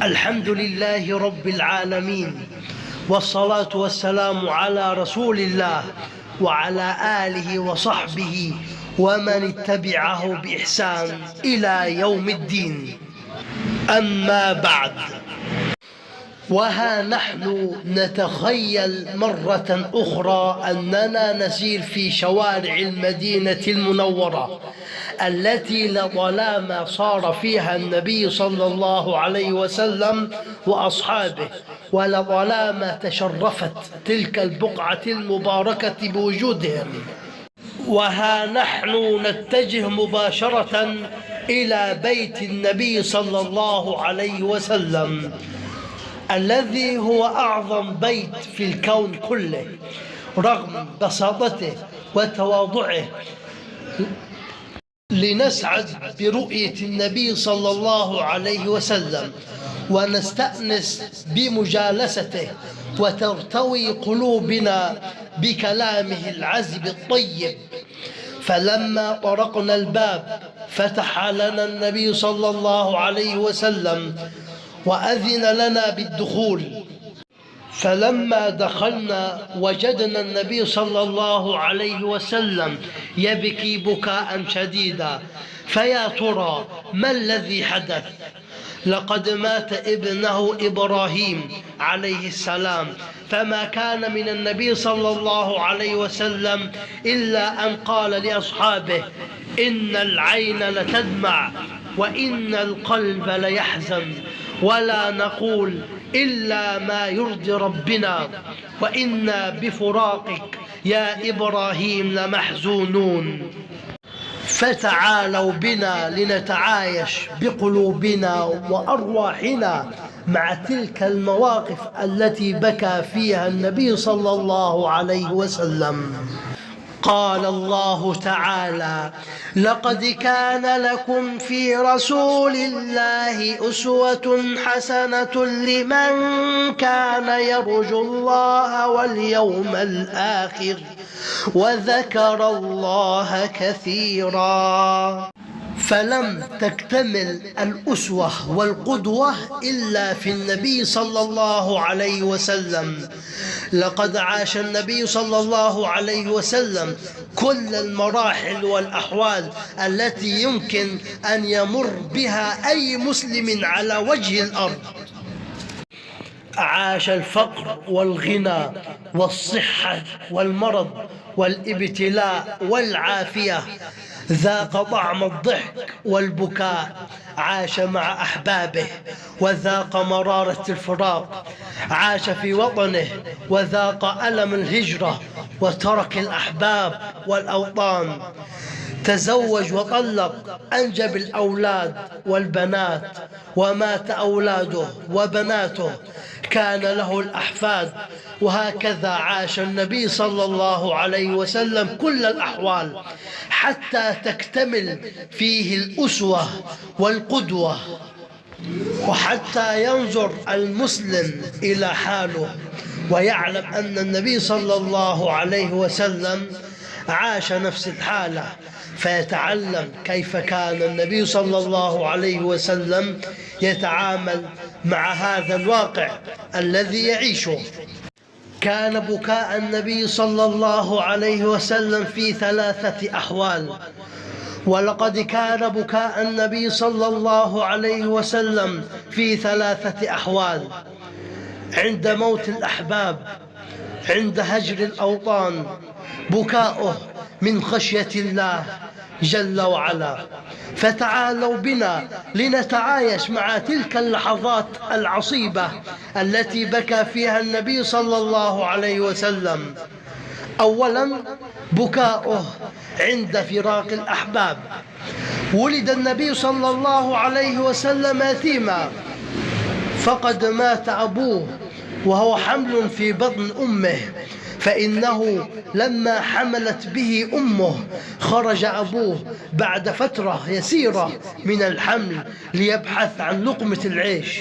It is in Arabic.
الحمد لله رب العالمين، والصلاة والسلام على رسول الله وعلى آله وصحبه ومن اتبعه بإحسان إلى يوم الدين. أما بعد، وها نحن نتخيل مرة أخرى أننا نسير في شوارع المدينة المنورة التي لظلام صار فيها النبي صلى الله عليه وسلم وأصحابه، ولظلام تشرفت تلك البقعة المباركة بوجودهم. وها نحن نتجه مباشرة إلى بيت النبي صلى الله عليه وسلم الذي هو أعظم بيت في الكون كله، رغم بساطته وتواضعه، لنسعد برؤية النبي صلى الله عليه وسلم ونستأنس بمجالسته، وترتوي قلوبنا بكلامه العذب الطيب. فلما طرقنا الباب فتح لنا النبي صلى الله عليه وسلم وأذن لنا بالدخول. فلما دخلنا وجدنا النبي صلى الله عليه وسلم يبكي بكاء شديدا. فيا ترى ما الذي حدث؟ لقد مات ابنه إبراهيم عليه السلام، فما كان من النبي صلى الله عليه وسلم إلا أن قال لأصحابه: إن العين لتدمع وإن القلب ليحزن، ولا نقول إلا ما يرضي ربنا، وإنا بفراقك يا إبراهيم لمحزونون. فتعالوا بنا لنتعايش بقلوبنا وأرواحنا مع تلك المواقف التي بكى فيها النبي صلى الله عليه وسلم. قال الله تعالى: لقد كان لكم في رسول الله أسوة حسنة لمن كان يرجو الله واليوم الآخر وذكر الله كثيرا. فلم تكتمل الأسوة والقدوة إلا في النبي صلى الله عليه وسلم. لقد عاش النبي صلى الله عليه وسلم كل المراحل والأحوال التي يمكن أن يمر بها أي مسلم على وجه الأرض. عاش الفقر والغنى والصحة والمرض والابتلاء والعافية، ذاق طعم الضحك والبكاء، عاش مع أحبابه وذاق مرارة الفراق، عاش في وطنه وذاق ألم الهجرة وترك الأحباب والأوطان، تزوج وطلق، أنجب الأولاد والبنات ومات أولاده وبناته، كان له الأحفاد. وهكذا عاش النبي صلى الله عليه وسلم كل الأحوال حتى تكتمل فيه الأسوة والقدوة، وحتى ينظر المسلم إلى حاله ويعلم أن النبي صلى الله عليه وسلم عاش نفس الحالة، فيتعلم كيف كان النبي صلى الله عليه وسلم يتعامل مع هذا الواقع الذي يعيشه. كان بكاء النبي صلى الله عليه وسلم في 3 أحوال. ولقد كان بكاء النبي صلى الله عليه وسلم في 3 أحوال: عند موت الأحباب، عند هجر الأوطان، بكاؤه من خشية الله جل وعلا. فتعالوا بنا لنتعايش مع تلك اللحظات العصيبة التي بكى فيها النبي صلى الله عليه وسلم. أولا، بكاؤه عند فراق الأحباب. ولد النبي صلى الله عليه وسلم يتيما، فقد مات أبوه وهو حمل في بطن أمه، فإنه لما حملت به أمه خرج أبوه بعد فترة يسيرة من الحمل ليبحث عن لقمة العيش.